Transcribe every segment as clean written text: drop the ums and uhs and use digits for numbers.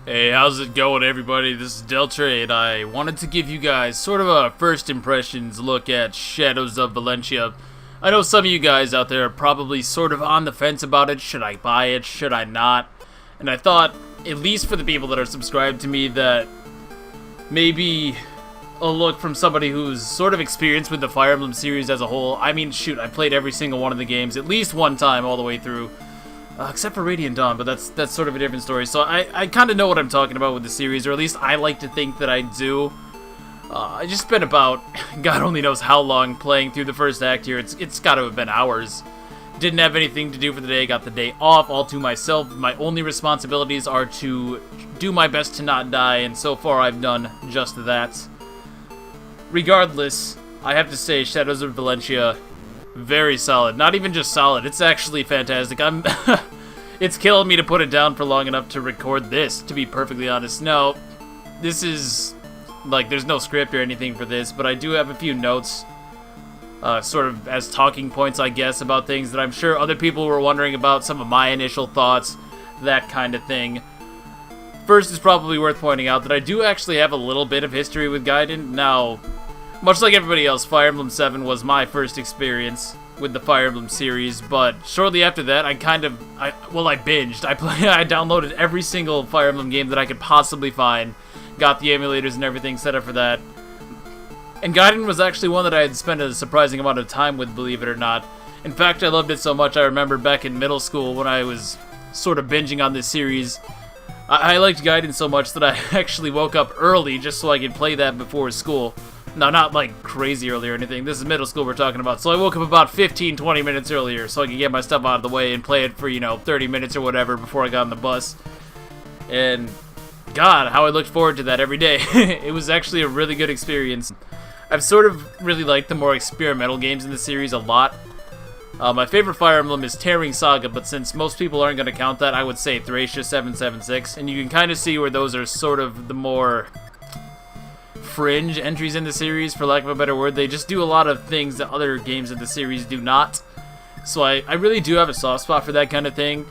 Hey, how's it going, everybody? This is Deltre, and I wanted to give you guys sort of a first impressions look at Shadows of Valentia. I know some of you guys out there are probably sort of on the fence about it. Should I buy it? Should I not? And I thought, at least for the people that are subscribed to me, that maybe a look from somebody who's sort of experienced with the Fire Emblem series as a whole. I mean, shoot, I played every single one of the games at least one time all the way through. Except for Radiant Dawn, but that's sort of a different story. So I kind of know what I'm talking about with the series, or at least I like to think that I do. I just spent about, God only knows how long, playing through the first act here. It's got to have been hours. Didn't have anything to do for the day, got the day off all to myself. My only responsibilities are to do my best to not die, and so far I've done just that. Regardless, I have to say Shadows of Valentia, very solid. Not even just solid, it's actually fantastic. It's killing me to put it down for long enough to record this, to be perfectly honest. No, this is, like, there's no script or anything for this, but I do have a few notes, sort of as talking points, I guess, about things that I'm sure other people were wondering about, some of my initial thoughts, that kind of thing. First, it's probably worth pointing out that I do actually have a little bit of history with Gaiden. Now, much like everybody else, Fire Emblem 7 was my first experience with the Fire Emblem series, but shortly after that, I binged. I downloaded every single Fire Emblem game that I could possibly find, got the emulators and everything set up for that. And Gaiden was actually one that I had spent a surprising amount of time with, believe it or not. In fact, I loved it so much I remember back in middle school when I was sort of binging on this series. I liked Gaiden so much that I actually woke up early just so I could play that before school. No, not like crazy early or anything. This is middle school we're talking about. So I woke up about 15-20 minutes earlier so I could get my stuff out of the way and play it for, 30 minutes or whatever before I got on the bus. And God, how I looked forward to that every day. It was actually a really good experience. I've sort of really liked the more experimental games in the series a lot. My favorite Fire Emblem is Tearing Saga, but since most people aren't going to count that, I would say Thracia 776. And you can kind of see where those are sort of the more fringe entries in the series, for lack of a better word. They just do a lot of things that other games in the series do not. So I really do have a soft spot for that kind of thing.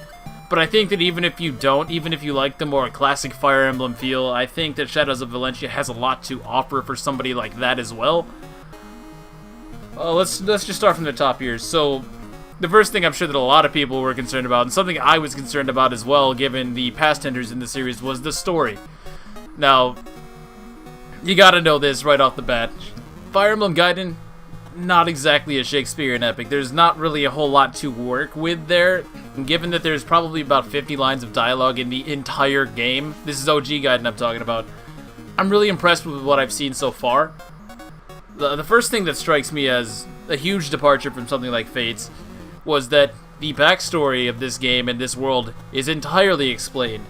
But I think that even if you don't, even if you like the more classic Fire Emblem feel, I think that Shadows of Valentia has a lot to offer for somebody like that as well. Let's just start from the top here. So, the first thing I'm sure that a lot of people were concerned about, and something I was concerned about as well, given the past entries in the series, was the story. Now, you gotta know this right off the bat. Fire Emblem Gaiden, not exactly a Shakespearean epic. There's not really a whole lot to work with there. And given that there's probably about 50 lines of dialogue in the entire game, this is OG Gaiden I'm talking about, I'm really impressed with what I've seen so far. The first thing that strikes me as a huge departure from something like Fates was that the backstory of this game and this world is entirely explained.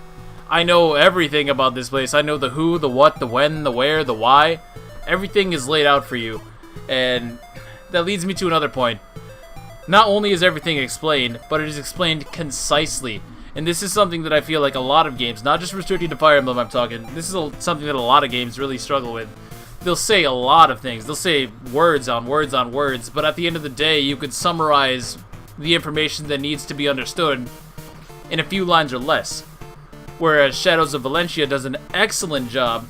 I know everything about this place. I know the who, the what, the when, the where, the why. Everything is laid out for you. And that leads me to another point. Not only is everything explained, but it is explained concisely. And this is something that I feel like a lot of games, not just restricted to Fire Emblem I'm talking, this is something that a lot of games really struggle with. They'll say a lot of things. They'll say words on words on words, but at the end of the day, you could summarize the information that needs to be understood in a few lines or less. Whereas Shadows of Valentia does an excellent job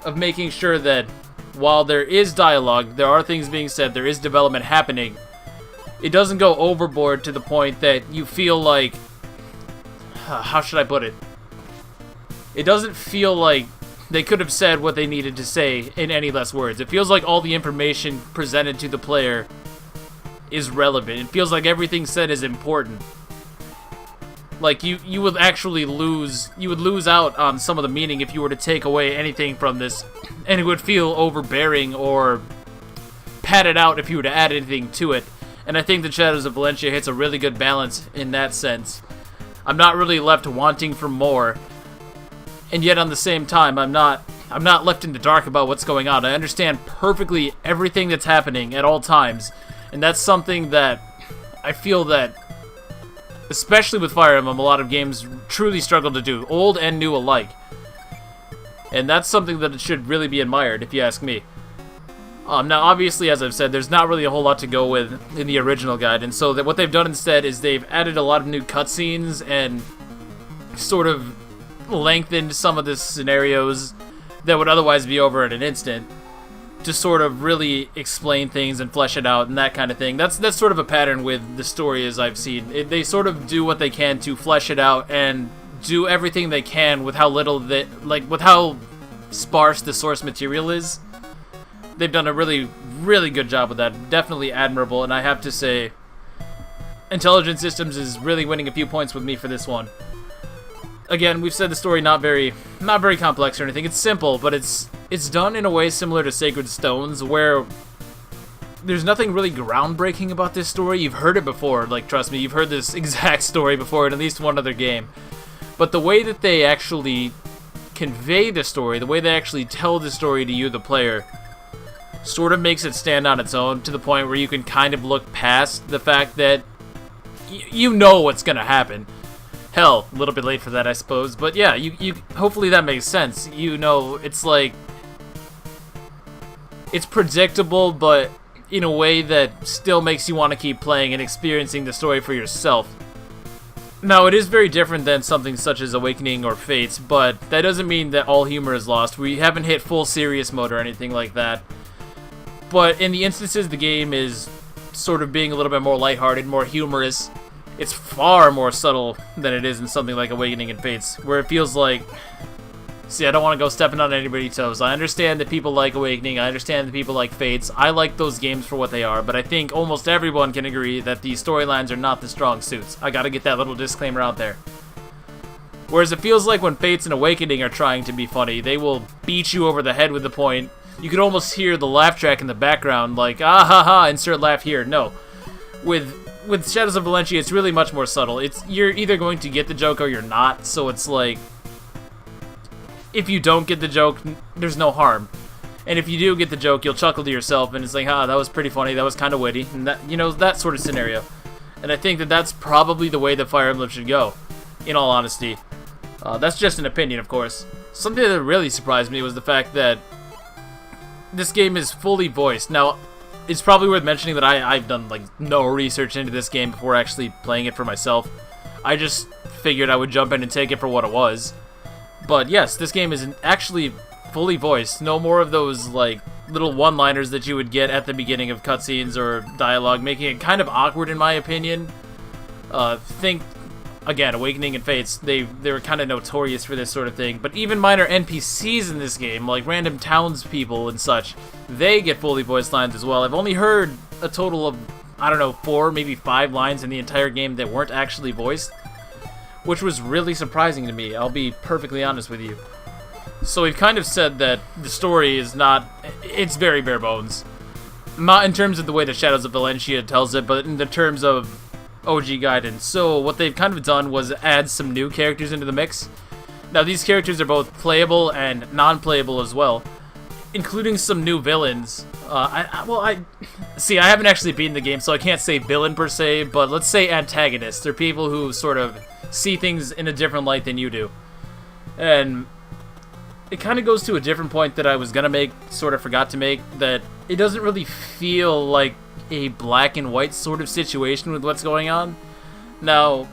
of making sure that while there is dialogue, there are things being said, there is development happening, it doesn't go overboard to the point that you feel like, how should I put it? It doesn't feel like they could have said what they needed to say in any less words. It feels like all the information presented to the player is relevant. It feels like everything said is important. Like, you would actually lose out on some of the meaning if you were to take away anything from this, and it would feel overbearing or padded out if you were to add anything to it. And I think that Shadows of Valentia hits a really good balance in that sense. I'm not really left wanting for more, and yet on the same time, I'm not left in the dark about what's going on. I understand perfectly everything that's happening at all times, and that's something that I feel that, especially with Fire Emblem, a lot of games truly struggle to do, old and new alike. And that's something that should really be admired, if you ask me. Now, obviously, as I've said, there's not really a whole lot to go with in the original guide, and so what they've done instead is they've added a lot of new cutscenes and sort of lengthened some of the scenarios that would otherwise be over in an instant to sort of really explain things and flesh it out and that kind of thing. That's sort of a pattern with the story as I've seen. They sort of do what they can to flesh it out and do everything they can with how little with how sparse the source material is. They've done a really, really good job with that. Definitely admirable, and I have to say, Intelligent Systems is really winning a few points with me for this one. Again, we've said the story not very complex or anything. It's simple, but it's done in a way similar to Sacred Stones, where there's nothing really groundbreaking about this story. You've heard it before, like, trust me, you've heard this exact story before in at least one other game. But the way that they actually convey the story, the way they actually tell the story to you, the player, sort of makes it stand on its own to the point where you can kind of look past the fact that you know what's gonna happen. Hell, a little bit late for that, I suppose, but yeah, you hopefully that makes sense. You know, it's like, it's predictable, but in a way that still makes you want to keep playing and experiencing the story for yourself. Now, it is very different than something such as Awakening or Fates, but that doesn't mean that all humor is lost. We haven't hit full serious mode or anything like that. But in the instances the game is sort of being a little bit more lighthearted, more humorous, it's far more subtle than it is in something like Awakening and Fates, where it feels like... See, I don't want to go stepping on anybody's toes. I understand that people like Awakening, I understand that people like Fates. I like those games for what they are, but I think almost everyone can agree that the storylines are not the strong suits. I gotta get that little disclaimer out there. Whereas it feels like when Fates and Awakening are trying to be funny, they will beat you over the head with the point. You could almost hear the laugh track in the background, like, ah ha ha, insert laugh here. No. With Shadows of Valentia, it's really much more subtle. You're either going to get the joke or you're not, so it's like, if you don't get the joke, there's no harm. And if you do get the joke, you'll chuckle to yourself, and it's like, that was pretty funny, that was kind of witty, and that, you know, that sort of scenario. And I think that that's probably the way that Fire Emblem should go, in all honesty. That's just an opinion, of course. Something that really surprised me was the fact that this game is fully voiced. Now, it's probably worth mentioning that I've done, like, no research into this game before actually playing it for myself. I just figured I would jump in and take it for what it was. But yes, this game is actually fully voiced. No more of those, like, little one-liners that you would get at the beginning of cutscenes or dialogue, making it kind of awkward in my opinion. Think, again, Awakening and Fates, they were kind of notorious for this sort of thing. But even minor NPCs in this game, like random townspeople and such, they get fully voiced lines as well. I've only heard a total of, I don't know, 4, maybe 5 lines in the entire game that weren't actually voiced, which was really surprising to me, I'll be perfectly honest with you. So we've kind of said that the story is not, it's very bare bones. Not in terms of the way that Shadows of Valentia tells it, but in the terms of OG guidance. So what they've kind of done was add some new characters into the mix. Now these characters are both playable and non-playable as well, including some new villains. I haven't actually beaten the game, so I can't say villain per se, but let's say antagonists. They're people who sort of see things in a different light than you do. And it kind of goes to a different point that I was going to make, sort of forgot to make, that it doesn't really feel like a black and white sort of situation with what's going on. Now,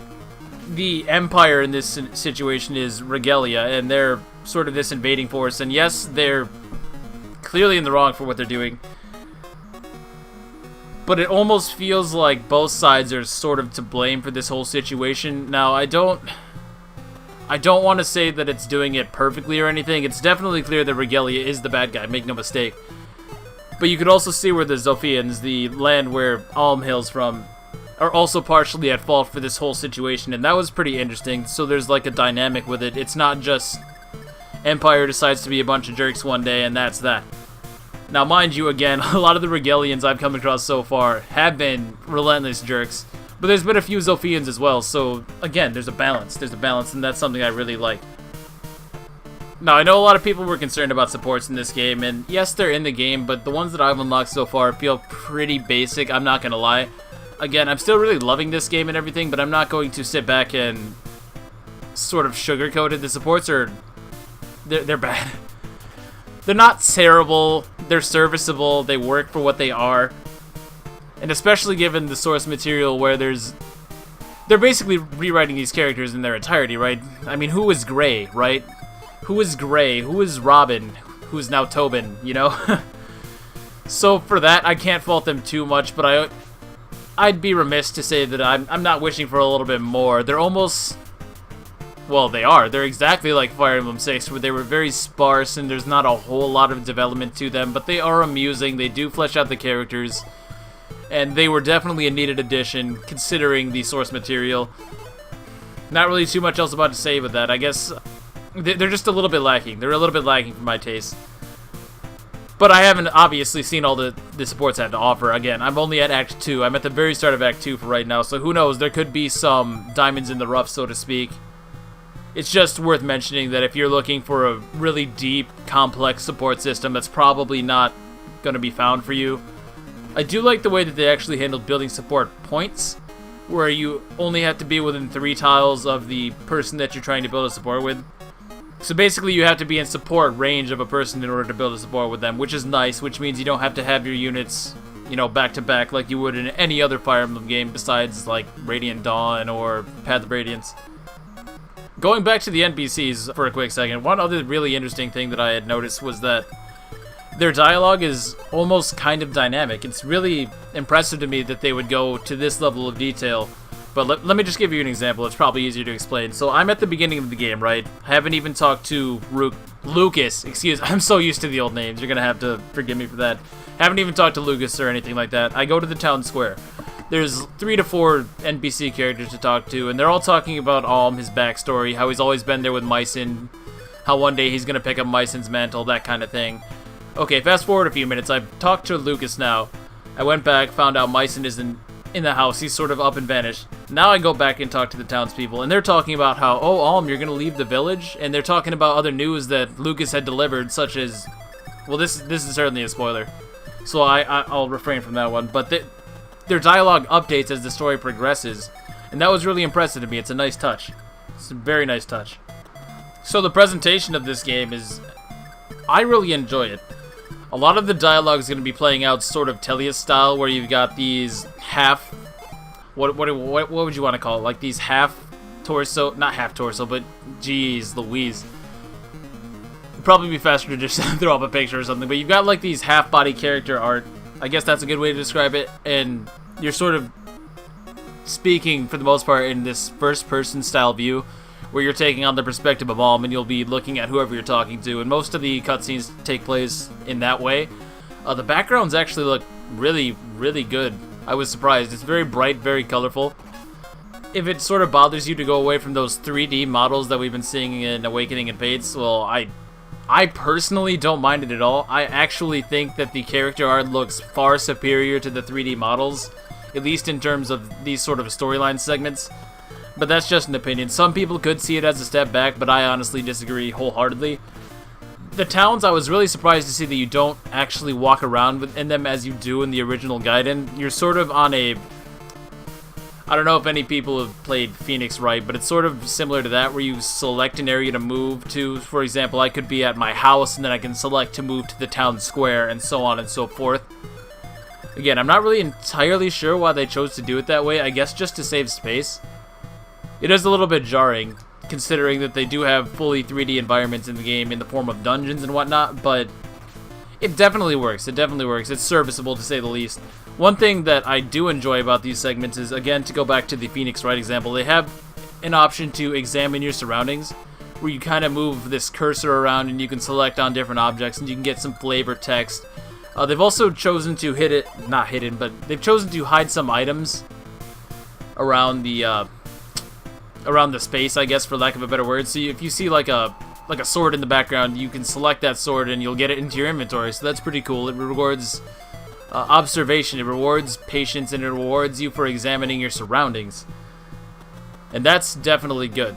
the Empire in this situation is Regalia, and they're sort of this invading force, and yes, they're clearly in the wrong for what they're doing. But it almost feels like both sides are sort of to blame for this whole situation. Now, I don't want to say that it's doing it perfectly or anything. It's definitely clear that Regalia is the bad guy, make no mistake. But you could also see where the Zophians, the land where Alm hails from, are also partially at fault for this whole situation, and that was pretty interesting. So there's like a dynamic with it. It's not just Empire decides to be a bunch of jerks one day and that's that. Now, mind you, again, a lot of the Regalians I've come across so far have been relentless jerks, but there's been a few Zophians as well, so, again, there's a balance, and that's something I really like. Now, I know a lot of people were concerned about supports in this game, and yes, they're in the game, but the ones that I've unlocked so far feel pretty basic, I'm not gonna lie. Again, I'm still really loving this game and everything, but I'm not going to sit back and sort of sugarcoat it. The supports are... they're bad. They're not terrible, they're serviceable, they work for what they are. And especially given the source material where there's they're basically rewriting these characters in their entirety, right? I mean, who is Gray, right? Who is Gray? Who is Robin? Who's now Tobin, you know? So for that, I can't fault them too much, but I'd be remiss to say that I'm not wishing for a little bit more. They're almost... Well, they are. They're exactly like Fire Emblem 6, where they were very sparse and there's not a whole lot of development to them, but they are amusing. They do flesh out the characters, and they were definitely a needed addition, considering the source material. Not really too much else about to say with that. I guess they're just a little bit lacking. They're a little bit lacking for my taste. But I haven't obviously seen all the supports I have to offer. Again, I'm only at Act 2. I'm at the very start of Act 2 for right now, so who knows? There could be some diamonds in the rough, so to speak. It's just worth mentioning that if you're looking for a really deep, complex support system, that's probably not going to be found for you. I do like the way that they actually handled building support points, where you only have to be within 3 tiles of the person that you're trying to build a support with. So basically you have to be in support range of a person in order to build a support with them, which is nice, which means you don't have to have your units, you know, back to back like you would in any other Fire Emblem game besides like Radiant Dawn or Path of Radiance. Going back to the NPCs for a quick second, one other really interesting thing that I had noticed was that their dialogue is almost kind of dynamic. It's really impressive to me that they would go to this level of detail. But let me just give you an example. It's probably easier to explain. So I'm at the beginning of the game, right? I haven't even talked to Lucas. I'm so used to the old names. You're going to have to forgive me for that. Haven't even talked to Lucas or anything like that. I go to the town square. There's 3 to 4 NPC characters to talk to, and they're all talking about Alm, his backstory, how he's always been there with Mycin, how one day he's going to pick up Mycin's mantle, that kind of thing. Okay, fast forward a few minutes. I've talked to Lucas now. I went back, found out Mycin isn't in the house. He's sort of up and vanished. Now I go back and talk to the townspeople, and they're talking about how, oh, Alm, you're going to leave the village? And they're talking about other news that Lucas had delivered, such as... Well, this is certainly a spoiler, so I'll refrain from that one. But their dialogue updates as the story progresses, and that was really impressive to me. It's a nice touch. It's a very nice touch. So the presentation of this game is... I really enjoy it. A lot of the dialogue is going to be playing out sort of Tellius style, where you've got these half... What would you want to call it? Like these half torso... Not half torso, but... Jeez Louise. It'd probably be faster to just throw up a picture or something, but you've got like these half-body character art. I guess that's a good way to describe it, and you're sort of speaking, for the most part, in this first-person style view, where you're taking on the perspective of Alm, and you'll be looking at whoever you're talking to, and most of the cutscenes take place in that way. The backgrounds actually look really, really good. I was surprised. It's very bright, very colorful. If it sort of bothers you to go away from those 3D models that we've been seeing in Awakening and Fates, well, I personally don't mind it at all. I actually think that the character art looks far superior to the 3D models, at least in terms of these sort of storyline segments. But that's just an opinion. Some people could see it as a step back, but I honestly disagree wholeheartedly. The towns, I was really surprised to see that you don't actually walk around in them as you do in the original Gaiden. You're sort of on a... I don't know if any people have played Phoenix right, but it's sort of similar to that, where you select an area to move to. For example, I could be at my house, and then I can select to move to the town square, and so on and so forth. Again, I'm not really entirely sure why they chose to do it that way. I guess just to save space. It is a little bit jarring, considering that they do have fully 3D environments in the game in the form of dungeons and whatnot, but it definitely works. It definitely works. It's serviceable, to say the least. One thing that I do enjoy about these segments is, again, to go back to the Phoenix Wright example, they have an option to examine your surroundings, where you kind of move this cursor around and you can select on different objects and you can get some flavor text. They've also chosen to they've chosen to hide some items around the space, I guess, for lack of a better word. So if you see like a sword in the background, you can select that sword and you'll get it into your inventory. So that's pretty cool. It rewards observation, it rewards patience, and it rewards you for examining your surroundings. And that's definitely good.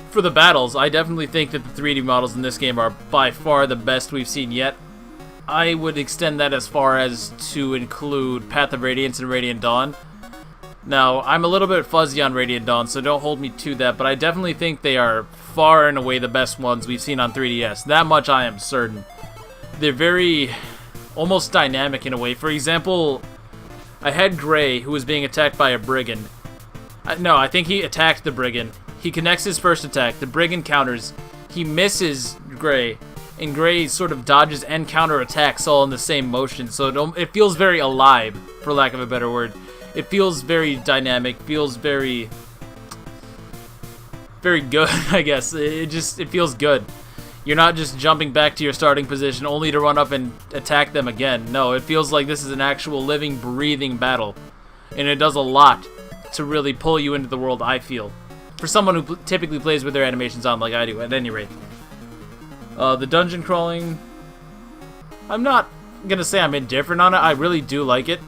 For the battles, I definitely think that the 3D models in this game are by far the best we've seen yet. I would extend that as far as to include Path of Radiance and Radiant Dawn. Now, I'm a little bit fuzzy on Radiant Dawn, so don't hold me to that, but I definitely think they are far and away the best ones we've seen on 3DS. That much I am certain. They're very... almost dynamic in a way. For example, I had Gray, who was being attacked by a brigand, No, I think he attacked the Brigand. He connects his first attack. The Brigand counters. He misses Gray, and Gray sort of dodges and counter attacks all in the same motion. So it feels very alive, for lack of a better word. It feels very dynamic. Feels very good, I guess. It feels good. You're not just jumping back to your starting position only to run up and attack them again. No, it feels like this is an actual living, breathing battle. And it does a lot to really pull you into the world, I feel. For someone who typically plays with their animations on like I do, at any rate. The dungeon crawling, I'm not going to say I'm indifferent on it. I really do like it.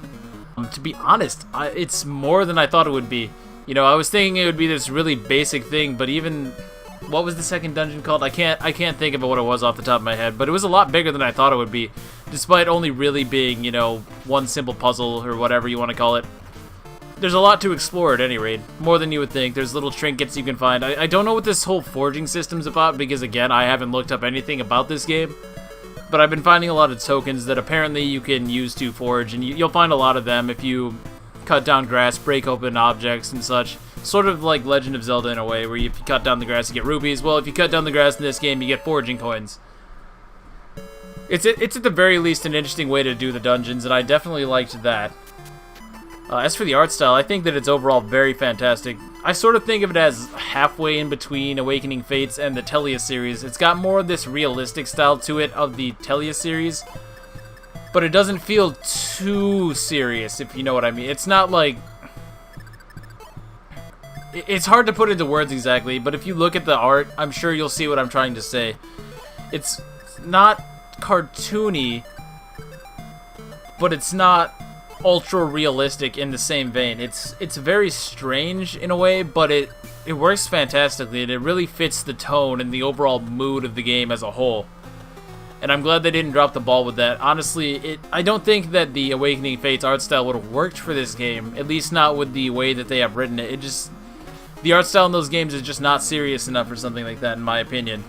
To be honest, it's more than I thought it would be. You know, I was thinking it would be this really basic thing, but even... What was the second dungeon called? I can't think of what it was off the top of my head, but it was a lot bigger than I thought it would be, despite only really being, you know, one simple puzzle or whatever you want to call it. There's a lot to explore at any rate, more than you would think. There's little trinkets you can find. I don't know what this whole forging system's about, because again, I haven't looked up anything about this game, but I've been finding a lot of tokens that apparently you can use to forge, and you'll find a lot of them if you cut down grass, break open objects and such. Sort of like Legend of Zelda in a way, where if you cut down the grass, you get rupees. Well, if you cut down the grass in this game, you get forging coins. It's at the very least an interesting way to do the dungeons, and I definitely liked that. As for the art style, I think that it's overall very fantastic. I sort of think of it as halfway in between Awakening Fates and the Telia series. It's got more of this realistic style to it of the Telia series, but it doesn't feel too serious, if you know what I mean. It's not like... It's hard to put into words exactly, but if you look at the art, I'm sure you'll see what I'm trying to say. It's not cartoony, but it's not ultra realistic in the same vein. It's very strange in a way, but it works fantastically, and it really fits the tone and the overall mood of the game as a whole. And I'm glad they didn't drop the ball with that. Honestly, I don't think that the Awakening Fates art style would have worked for this game, at least not with the way that they have written it. The art style in those games is just not serious enough for something like that, in my opinion.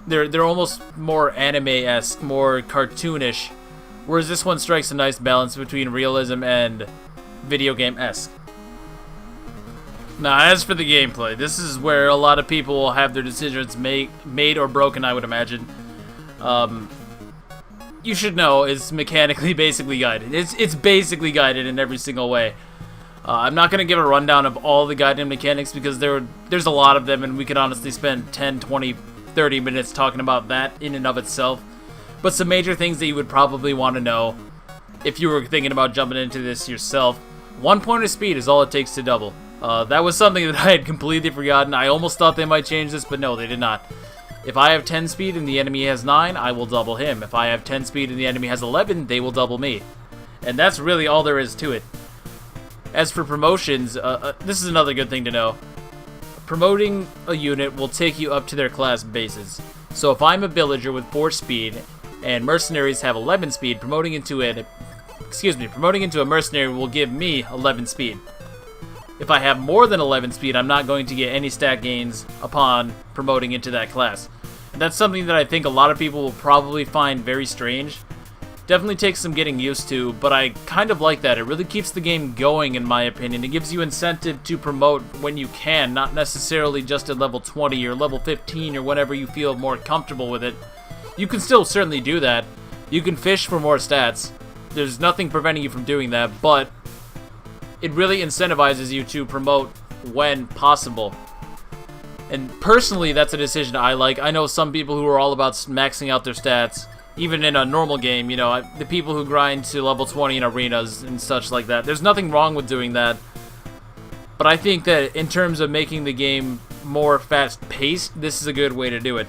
They're almost more anime-esque, more cartoonish, whereas this one strikes a nice balance between realism and video game-esque. Now, as for the gameplay, this is where a lot of people will have their decisions made or broken, I would imagine. You should know it's mechanically basically guided. It's basically guided in every single way. I'm not going to give a rundown of all the guided mechanics because there's a lot of them, and we could honestly spend 10, 20, 30 minutes talking about that in and of itself. But some major things that you would probably want to know if you were thinking about jumping into this yourself. 1 point of speed is all it takes to double. That was something that I had completely forgotten. I almost thought they might change this, but no, they did not. If I have 10 speed and the enemy has 9, I will double him. If I have 10 speed and the enemy has 11, they will double me. And that's really all there is to it. As for promotions, this is another good thing to know. Promoting a unit will take you up to their class bases. So if I'm a villager with 4 speed and mercenaries have 11 speed, promoting into a mercenary will give me 11 speed. If I have more than 11 speed, I'm not going to get any stat gains upon promoting into that class. And that's something that I think a lot of people will probably find very strange. Definitely takes some getting used to, but I kind of like that. It really keeps the game going, in my opinion. It gives you incentive to promote when you can, not necessarily just at level 20 or level 15 or whenever you feel more comfortable with it. You can still certainly do that. You can fish for more stats. There's nothing preventing you from doing that, but it really incentivizes you to promote when possible. And personally, that's a decision I like. I know some people who are all about maxing out their stats, even in a normal game, you know, the people who grind to level 20 in arenas and such like that. There's nothing wrong with doing that. But I think that in terms of making the game more fast-paced, this is a good way to do it.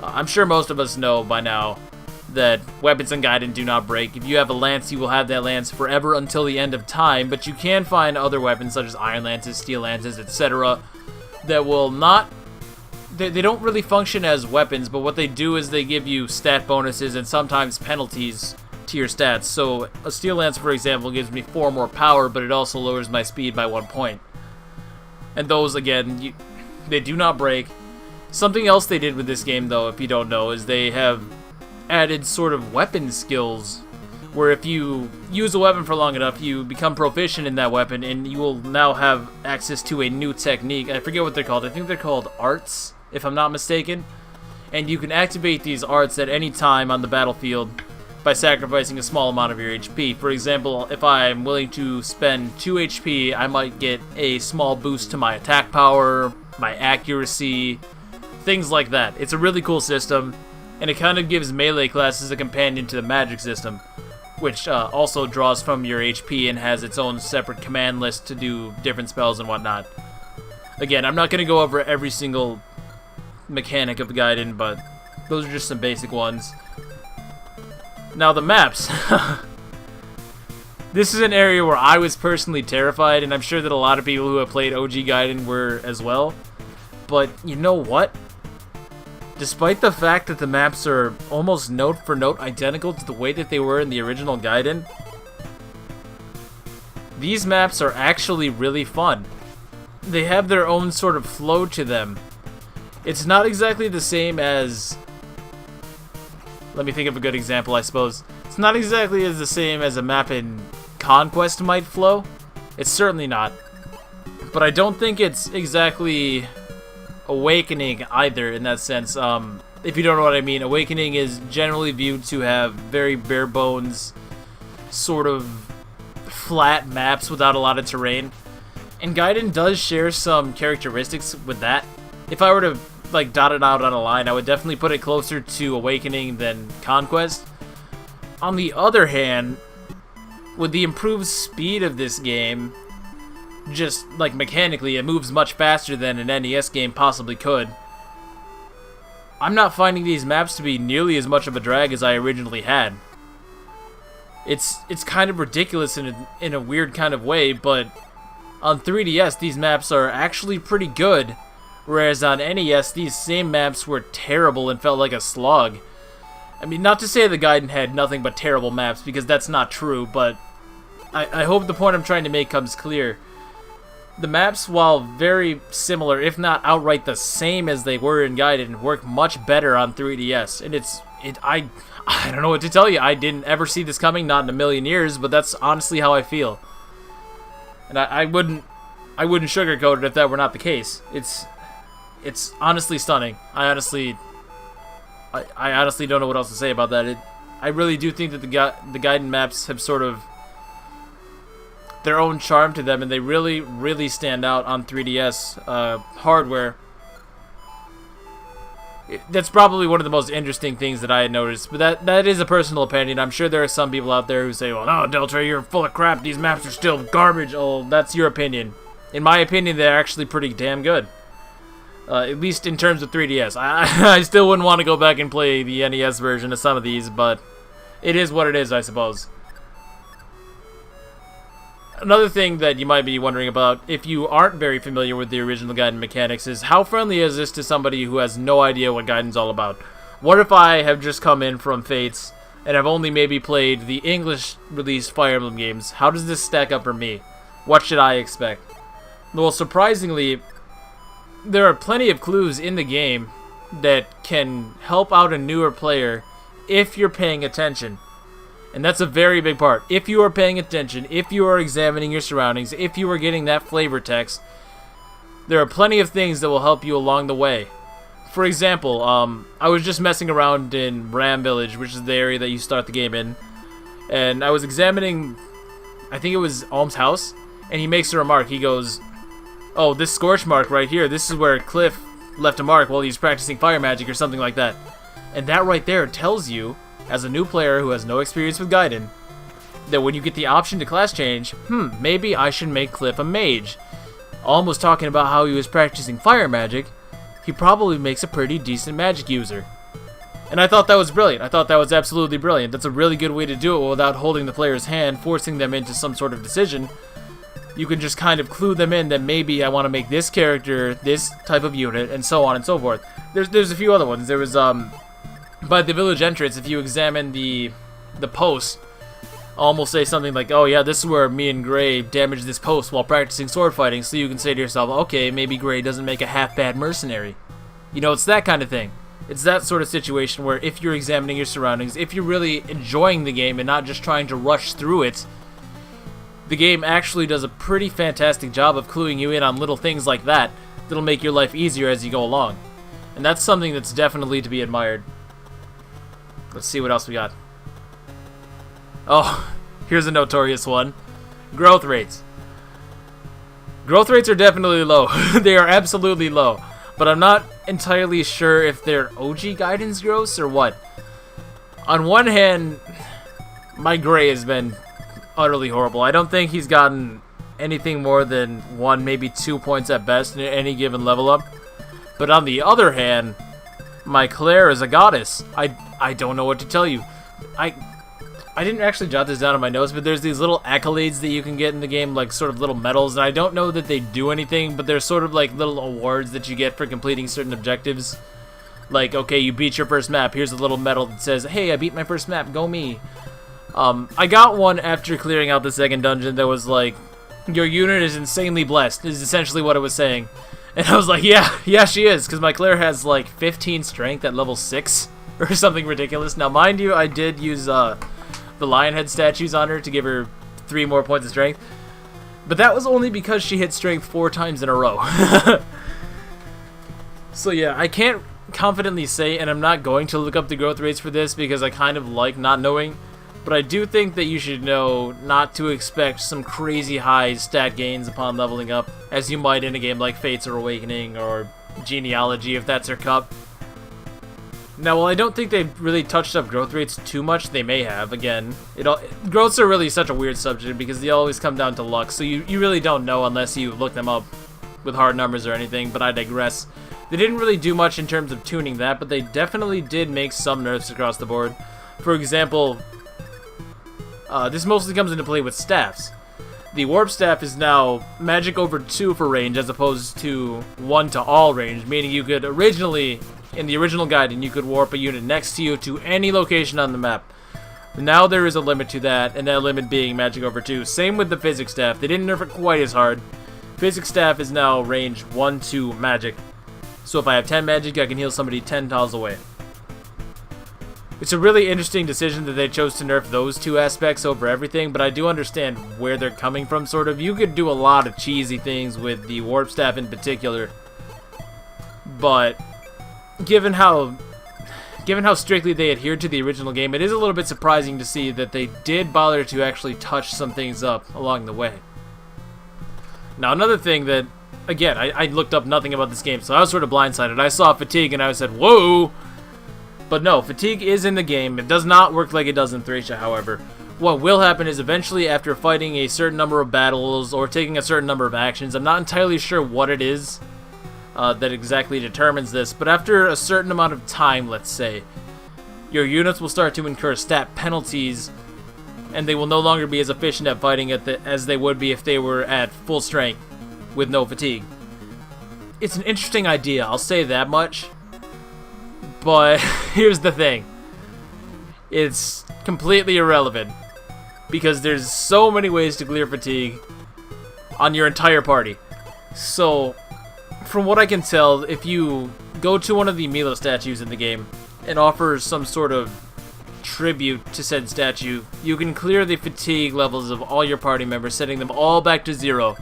I'm sure most of us know by now that weapons and guided do not break. If you have a lance, you will have that lance forever until the end of time, but you can find other weapons such as iron lances, steel lances, etc. that will not... They don't really function as weapons, but what they do is they give you stat bonuses and sometimes penalties to your stats. So a steel lance, for example, gives me 4 more power, but it also lowers my speed by 1 point. And those, again, they do not break. Something else they did with this game, though, if you don't know, is they have added sort of weapon skills where if you use a weapon for long enough, you become proficient in that weapon, and you will now have access to a new technique. I forget what they're called. I think they're called arts, if I'm not mistaken. And you can activate these arts at any time on the battlefield by sacrificing a small amount of your HP. For example, if I'm willing to spend 2 HP, I might get a small boost to my attack power, my accuracy, things like that. It's a really cool system, and it kind of gives melee classes a companion to the magic system, which also draws from your HP and has its own separate command list to do different spells and whatnot. Again, I'm not going to go over every single mechanic of Gaiden, but those are just some basic ones. Now the maps. This is an area where I was personally terrified, and I'm sure that a lot of people who have played OG Gaiden were as well. But you know what? Despite the fact that the maps are almost note for note identical to the way that they were in the original Gaiden, these maps are actually really fun. They have their own sort of flow to them. It's not exactly the same as... Let me think of a good example, I suppose. It's not exactly as the same as a map in Conquest might flow. It's certainly not. But I don't think it's exactly Awakening either in that sense. If you don't know what I mean, Awakening is generally viewed to have very bare bones, sort of flat maps without a lot of terrain. And Gaiden does share some characteristics with that. If I were to like dot it out on a line, I would definitely put it closer to Awakening than Conquest. On the other hand, with the improved speed of this game, just like mechanically, it moves much faster than an NES game possibly could. I'm not finding these maps to be nearly as much of a drag as I originally had. It's kind of ridiculous in a weird kind of way, but on 3DS these maps are actually pretty good, whereas on NES these same maps were terrible and felt like a slog. I mean, not to say the Gaiden had nothing but terrible maps, because that's not true, but I hope the point I'm trying to make comes clear. The maps, while very similar, if not outright the same as they were in Gaiden, work much better on 3DS. And I don't know what to tell you. I didn't ever see this coming, not in a million years, but that's honestly how I feel. And I wouldn't sugarcoat it if that were not the case. It's honestly stunning. I honestly don't know what else to say about that. I really do think that the Gaiden maps have sort of their own charm to them, and they really, really stand out on 3DS hardware. That's probably one of the most interesting things that I had noticed, but that is a personal opinion. I'm sure there are some people out there who say, well, no, Delta, you're full of crap, these maps are still garbage. Oh, that's your opinion. In my opinion, they're actually pretty damn good. At least in terms of 3DS. I still wouldn't want to go back and play the NES version of some of these, but it is what it is, I suppose. Another thing that you might be wondering about, if you aren't very familiar with the original Gaiden mechanics, is how friendly is this to somebody who has no idea what Gaiden's all about? What if I have just come in from Fates, and I've only maybe played the English-released Fire Emblem games? How does this stack up for me? What should I expect? Well, surprisingly, there are plenty of clues in the game that can help out a newer player if you're paying attention. And that's a very big part. If you are paying attention, if you are examining your surroundings, if you are getting that flavor text, there are plenty of things that will help you along the way. For example, I was just messing around in Ram Village, which is the area that you start the game in, and I was examining, I think it was Alm's house, and he makes a remark. He goes, oh, this scorch mark right here, this is where Cliff left a mark while he was practicing fire magic or something like that. And that right there tells you, as a new player who has no experience with Gaiden, that when you get the option to class change, maybe I should make Cliff a mage. Alm was talking about how he was practicing fire magic. He probably makes a pretty decent magic user. And I thought that was brilliant. I thought that was absolutely brilliant. That's a really good way to do it without holding the player's hand, forcing them into some sort of decision. You can just kind of clue them in that maybe I want to make this character this type of unit, and so on and so forth. There's a few other ones. There was by the village entrance, if you examine the post, Alm will say something like, oh yeah, this is where me and Gray damaged this post while practicing sword fighting, so you can say to yourself, okay, maybe Gray doesn't make a half-bad mercenary. You know, it's that kind of thing. It's that sort of situation where if you're examining your surroundings, if you're really enjoying the game and not just trying to rush through it, the game actually does a pretty fantastic job of cluing you in on little things like that that'll make your life easier as you go along. And that's something that's definitely to be admired. Let's see what else we got. Oh, here's a notorious one. Growth rates. Growth rates are definitely low. They are absolutely low. But I'm not entirely sure if they're OG guidance growths or what. On one hand, my gray has been utterly horrible. I don't think he's gotten anything more than 1, maybe 2 points at best in any given level up. But on the other hand, my Claire is a goddess. I don't know what to tell you. I didn't actually jot this down in my notes, but there's these little accolades that you can get in the game, like sort of little medals, and I don't know that they do anything, but they're sort of like little awards that you get for completing certain objectives. Like, okay, you beat your first map, here's a little medal that says, hey, I beat my first map, go me. I got one after clearing out the second dungeon that was like, your unit is insanely blessed, is essentially what it was saying. And I was like, yeah, she is, because my Claire has like 15 strength at level 6, or something ridiculous. Now, mind you, I did use, the lion head statues on her to give her 3 more points of strength, but that was only because she hit strength 4 times in a row. So yeah, I can't confidently say, and I'm not going to look up the growth rates for this because I kind of like not knowing, but I do think that you should know not to expect some crazy high stat gains upon leveling up, as you might in a game like Fates or Awakening or Genealogy if that's her cup. Now, while I don't think they've really touched up growth rates too much, they may have. Again, growths are really such a weird subject because they always come down to luck, so you really don't know unless you look them up with hard numbers or anything, but I digress. They didn't really do much in terms of tuning that, but they definitely did make some nerfs across the board. For example, this mostly comes into play with staffs. The warp staff is now magic over 2 for range as opposed to 1 to all range, meaning you could originally, in the original guiding, you could warp a unit next to you to any location on the map. Now there is a limit to that, and that limit being magic over 2. Same with the physics staff. They didn't nerf it quite as hard. Physics staff is now range 1 to magic. So if I have 10 magic, I can heal somebody 10 tiles away. It's a really interesting decision that they chose to nerf those 2 aspects over everything, but I do understand where they're coming from, sort of. You could do a lot of cheesy things with the warp staff in particular, but given how strictly they adhered to the original game, it is a little bit surprising to see that they did bother to actually touch some things up along the way. Now, another thing that, again, I looked up nothing about this game, so I was sort of blindsided. I saw fatigue and I said, whoa! But no, fatigue is in the game. It does not work like it does in Thracia, however. What will happen is eventually, after fighting a certain number of battles or taking a certain number of actions, I'm not entirely sure what it is that exactly determines this, but after a certain amount of time, let's say, your units will start to incur stat penalties, and they will no longer be as efficient at fighting as they would be if they were at full strength with no fatigue. It's an interesting idea, I'll say that much, but here's the thing. It's completely irrelevant, because there's so many ways to clear fatigue on your entire party. So, from what I can tell, if you go to one of the Mila statues in the game and offer some sort of tribute to said statue, you can clear the fatigue levels of all your party members, setting them all back to 0.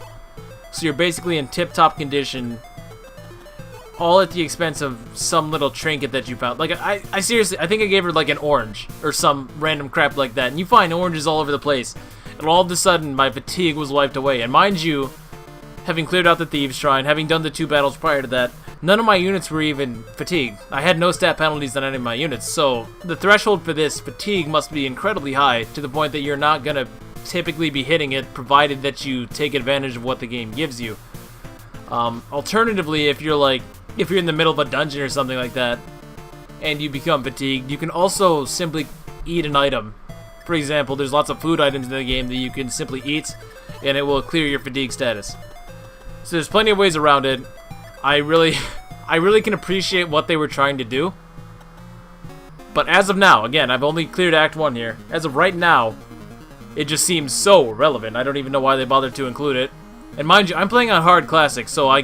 So you're basically in tip-top condition, all at the expense of some little trinket that you found. Like, I seriously, I think I gave her like an orange or some random crap like that, and you find oranges all over the place, and all of a sudden my fatigue was wiped away. And mind you, having cleared out the Thieves' Shrine, having done the 2 battles prior to that, none of my units were even fatigued. I had no stat penalties on any of my units, so the threshold for this fatigue must be incredibly high, to the point that you're not gonna typically be hitting it, provided that you take advantage of what the game gives you. Alternatively, if you're in the middle of a dungeon or something like that, and you become fatigued, you can also simply eat an item. For example, there's lots of food items in the game that you can simply eat, and it will clear your fatigue status. So there's plenty of ways around it. I really can appreciate what they were trying to do. But as of now, again, I've only cleared Act 1 here. As of right now, it just seems so irrelevant. I don't even know why they bothered to include it. And mind you, I'm playing on hard classic, so I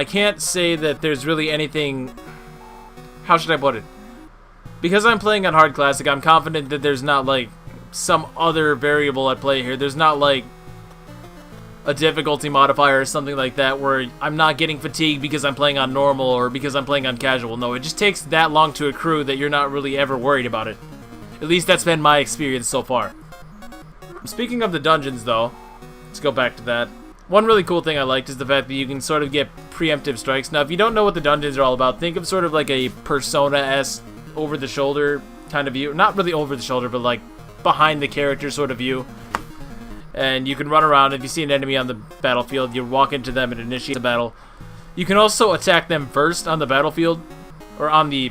can't say that there's really anything how should I put it? Because I'm playing on hard classic, I'm confident that there's not like some other variable at play here. There's not like a difficulty modifier or something like that where I'm not getting fatigued because I'm playing on normal or because I'm playing on casual. No, it just takes that long to accrue that you're not really ever worried about it. At least that's been my experience so far. Speaking of the dungeons though, let's go back to that. One really cool thing I liked is the fact that you can sort of get preemptive strikes. Now if you don't know what the dungeons are all about, think of sort of like a Persona-esque over-the-shoulder kind of view. Not really over-the-shoulder, but like behind the character sort of view. And you can run around. If you see an enemy on the battlefield, you walk into them and initiate the battle. You can also attack them first on the battlefield, or on the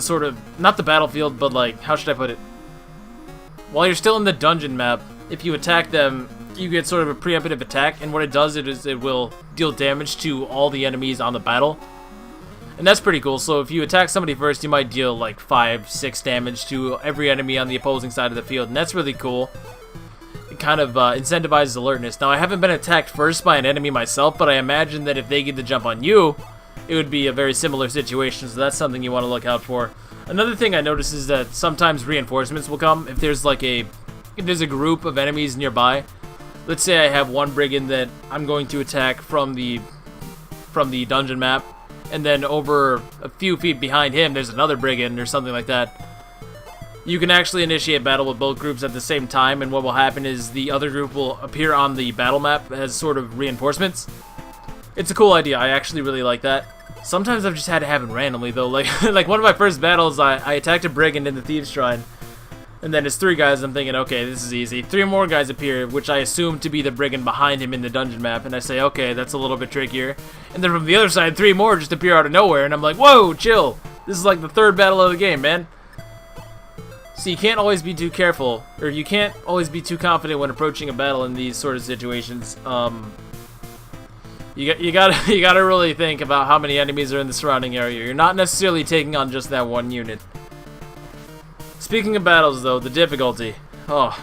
sort of, not the battlefield, but like, how should I put it? While you're still in the dungeon map, if you attack them, you get sort of a preemptive attack, and what it does is it will deal damage to all the enemies on the battle. And that's pretty cool. So if you attack somebody first, you might deal like 5-6 damage to every enemy on the opposing side of the field, and that's really cool. It kind of incentivizes alertness. Now, I haven't been attacked first by an enemy myself, but I imagine that if they get the jump on you, it would be a very similar situation, so that's something you want to look out for. Another thing I noticed is that sometimes reinforcements will come if there's like if there's a group of enemies nearby. Let's say I have one brigand that I'm going to attack from the dungeon map, and then over a few feet behind him there's another brigand or something like that. You can actually initiate battle with both groups at the same time, and what will happen is the other group will appear on the battle map as sort of reinforcements. It's a cool idea. I actually really like that. Sometimes I've just had it happen randomly though. Like one of my first battles, I attacked a brigand in the Thieves' Shrine, and then it's 3 guys. I'm thinking, okay, this is easy. 3 more guys appear, which I assume to be the brigand behind him in the dungeon map, and I say, okay, that's a little bit trickier. And then from the other side, 3 more just appear out of nowhere, and I'm like, whoa, chill. This is like the 3rd battle of the game, man. So you can't always be too careful, or you can't always be too confident when approaching a battle in these sort of situations. You gotta really think about how many enemies are in the surrounding area. You're not necessarily taking on just that one unit. Speaking of battles, though, the difficulty. Oh,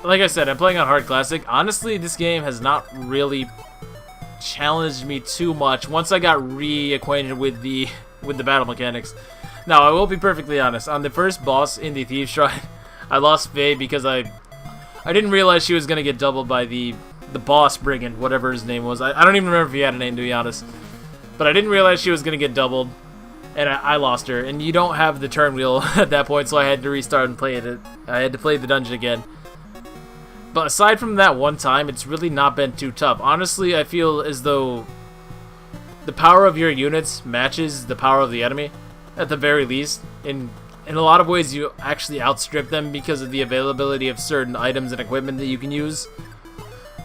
like I said, I'm playing on hard classic. Honestly, this game has not really challenged me too much once I got reacquainted with the battle mechanics. Now, I will be perfectly honest. On the first boss in the Thieves' Shrine, I lost Faye because I didn't realize she was going to get doubled by the boss brigand, whatever his name was. I don't even remember if he had a name, to be honest. But I didn't realize she was going to get doubled, and I lost her. And you don't have the turn wheel at that point, so I had to restart and play it. I had to play the dungeon again. But aside from that one time, it's really not been too tough. Honestly, I feel as though the power of your units matches the power of the enemy. At the very least, in a lot of ways you actually outstrip them because of the availability of certain items and equipment that you can use.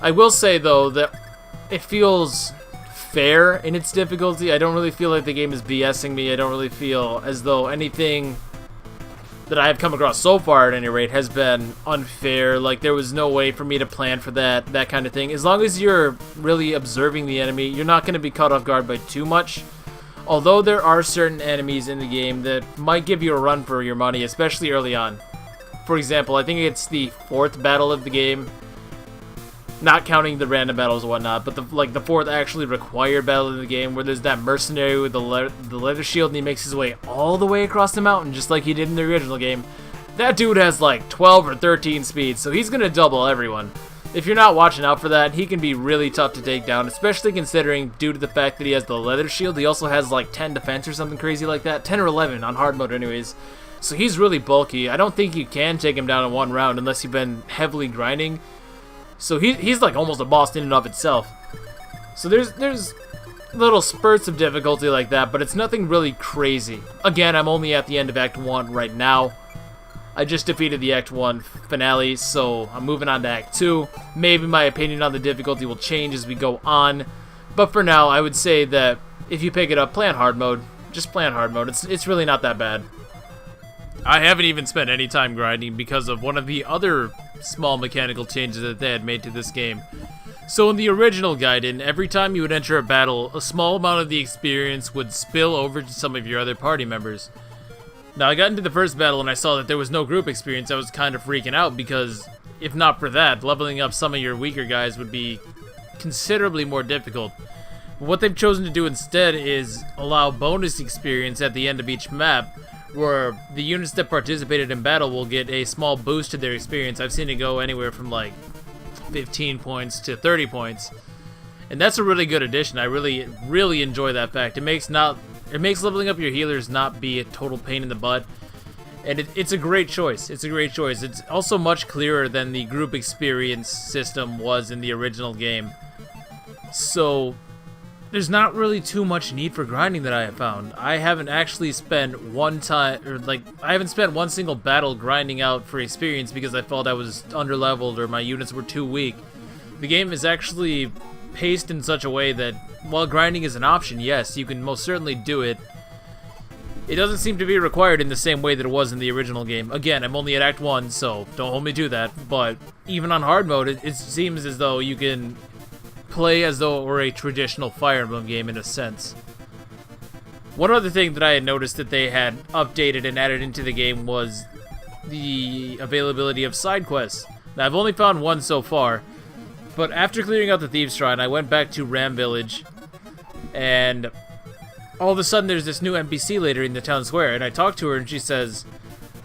I will say though that it feels fair in its difficulty. I don't really feel like the game is BSing me. I don't really feel as though anything that I have come across so far at any rate has been unfair. Like there was no way for me to plan for that kind of thing. As long as you're really observing the enemy, you're not going to be caught off guard by too much. Although there are certain enemies in the game that might give you a run for your money, especially early on. For example, I think it's the 4th battle of the game, not counting the random battles and whatnot, but the 4th actually required battle of the game, where there's that mercenary with the leather shield, and he makes his way all the way across the mountain, just like he did in the original game. That dude has like 12 or 13 speed, so he's gonna double everyone. If you're not watching out for that, he can be really tough to take down, especially considering due to the fact that he has the leather shield, he also has like 10 defense or something crazy like that. 10 or 11 on hard mode anyways. So he's really bulky. I don't think you can take him down in one round unless you've been heavily grinding. So he's like almost a boss in and of itself. So there's little spurts of difficulty like that, but it's nothing really crazy. Again, I'm only at the end of Act 1 right now. I just defeated the Act 1 finale, so I'm moving on to Act 2. Maybe my opinion on the difficulty will change as we go on, but for now, I would say that if you pick it up, play on hard mode. Just play on hard mode. It's really not that bad. I haven't even spent any time grinding because of one of the other small mechanical changes that they had made to this game. So in the original Gaiden, every time you would enter a battle, a small amount of the experience would spill over to some of your other party members. Now, I got into the first battle and I saw that there was no group experience. I was kind of freaking out because, if not for that, leveling up some of your weaker guys would be considerably more difficult. But what they've chosen to do instead is allow bonus experience at the end of each map, where the units that participated in battle will get a small boost to their experience. I've seen it go anywhere from like 15 points to 30 points. And that's a really good addition. I really enjoy that fact. It makes leveling up your healers not be a total pain in the butt. And it's a great choice. It's a great choice. It's also much clearer than the group experience system was in the original game. So there's not really too much need for grinding that I have found. I haven't actually spent I haven't spent one single battle grinding out for experience because I felt I was underleveled or my units were too weak. The game is actually paced in such a way that while grinding is an option, yes, you can most certainly do it. It doesn't seem to be required in the same way that it was in the original game. Again, I'm only at Act 1, so don't hold me to that. But even on hard mode, it seems as though you can play as though it were a traditional Fire Emblem game in a sense. One other thing that I had noticed that they had updated and added into the game was the availability of side quests. Now, I've only found one so far, but after clearing out the Thieves' Shrine, I went back to Ram Village, and all of a sudden there's this new NPC later in the town square, and I talked to her and she says,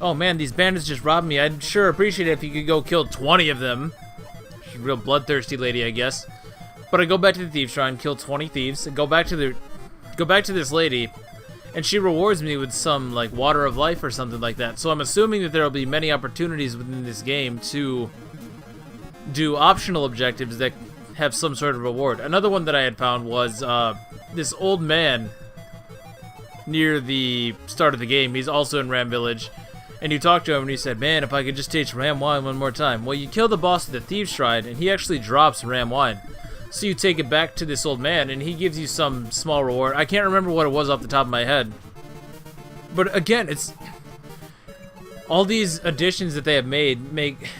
"Oh man, these bandits just robbed me. I'd sure appreciate it if you could go kill 20 of them." She's a real bloodthirsty lady, I guess. But I go back to the Thieves' Shrine, kill 20 thieves, and go back to this lady, and she rewards me with some like water of life or something like that. So I'm assuming that there will be many opportunities within this game to do optional objectives that have some sort of reward. Another one that I had found was this old man near the start of the game. He's also in Ram Village, and you talk to him and he said, "Man, if I could just taste ram wine one more time." Well, you kill the boss of the Thieves' Shrine and he actually drops ram wine. So you take it back to this old man and he gives you some small reward. I can't remember what it was off the top of my head. But again, it's all these additions that they have made make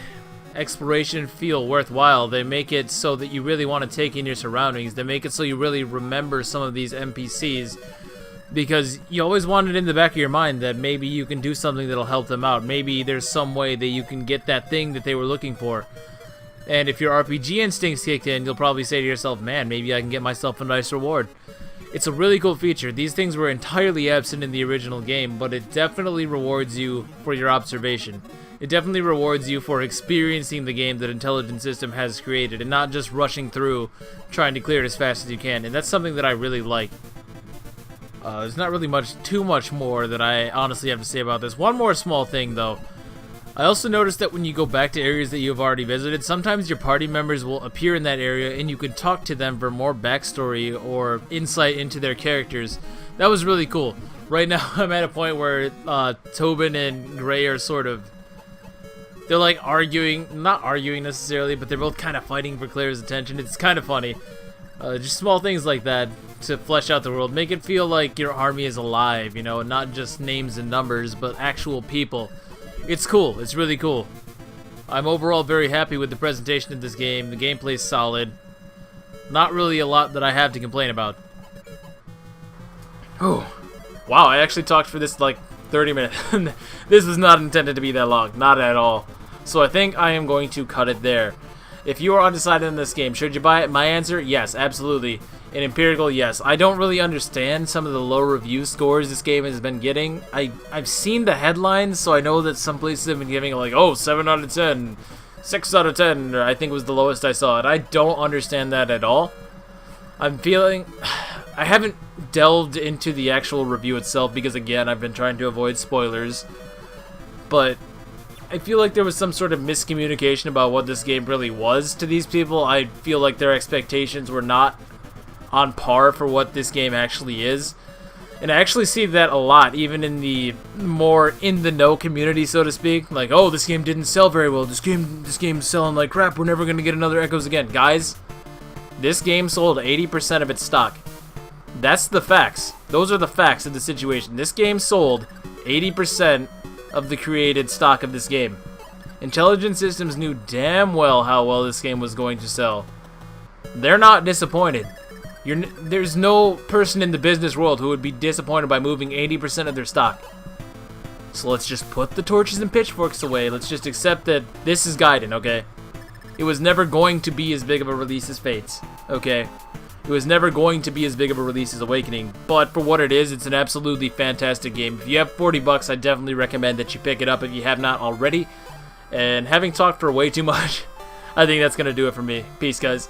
exploration feel worthwhile. They make it so that you really want to take in your surroundings. They make it so you really remember some of these NPCs, because you always want it in the back of your mind that maybe you can do something that'll help them out. Maybe there's some way that you can get that thing that they were looking for. And if your RPG instincts kicked in, you'll probably say to yourself, "Man, maybe I can get myself a nice reward." It's a really cool feature. These things were entirely absent in the original game, but it definitely rewards you for your observation. It definitely rewards you for experiencing the game that Intelligent System has created and not just rushing through trying to clear it as fast as you can. And that's something that I really like. There's not really too much more that I honestly have to say about this. One more small thing, though. I also noticed that when you go back to areas that you've already visited, sometimes your party members will appear in that area and you can talk to them for more backstory or insight into their characters. That was really cool. Right now, I'm at a point where Tobin and Gray are they're like arguing, not arguing necessarily, but they're both kind of fighting for Claire's attention. It's kind of funny. Just small things like that to flesh out the world. Make it feel like your army is alive, you know, not just names and numbers, but actual people. It's cool. It's really cool. I'm overall very happy with the presentation of this game. The gameplay's solid. Not really a lot that I have to complain about. Oh, wow, I actually talked for this like 30 minutes. This was not intended to be that long. Not at all. So I think I am going to cut it there. If you are undecided in this game, should you buy it? My answer, yes, absolutely. In Empirical, yes. I don't really understand some of the low review scores this game has been getting. I've seen the headlines, so I know that some places have been giving like, oh, 7 out of 10, 6 out of 10, or I think was the lowest I saw it. I don't understand that at all. I haven't delved into the actual review itself because, again, I've been trying to avoid spoilers. But I feel like there was some sort of miscommunication about what this game really was to these people. I feel like their expectations were not on par for what this game actually is. And I actually see that a lot, even in the more in-the-know community, so to speak. Like, oh, this game didn't sell very well. This game's selling like crap. We're never going to get another Echoes again. Guys, this game sold 80% of its stock. That's the facts. Those are the facts of the situation. This game sold 80% of the created stock of this game. Intelligent Systems knew damn well how well this game was going to sell. They're not disappointed. There's no person in the business world who would be disappointed by moving 80% of their stock. So let's just put the torches and pitchforks away. Let's just accept that this is Gaiden, okay? It was never going to be as big of a release as Fates, okay? It was never going to be as big of a release as Awakening, but for what it is, it's an absolutely fantastic game. If you have 40 bucks, I definitely recommend that you pick it up if you have not already. And having talked for way too much, I think that's going to do it for me. Peace, guys.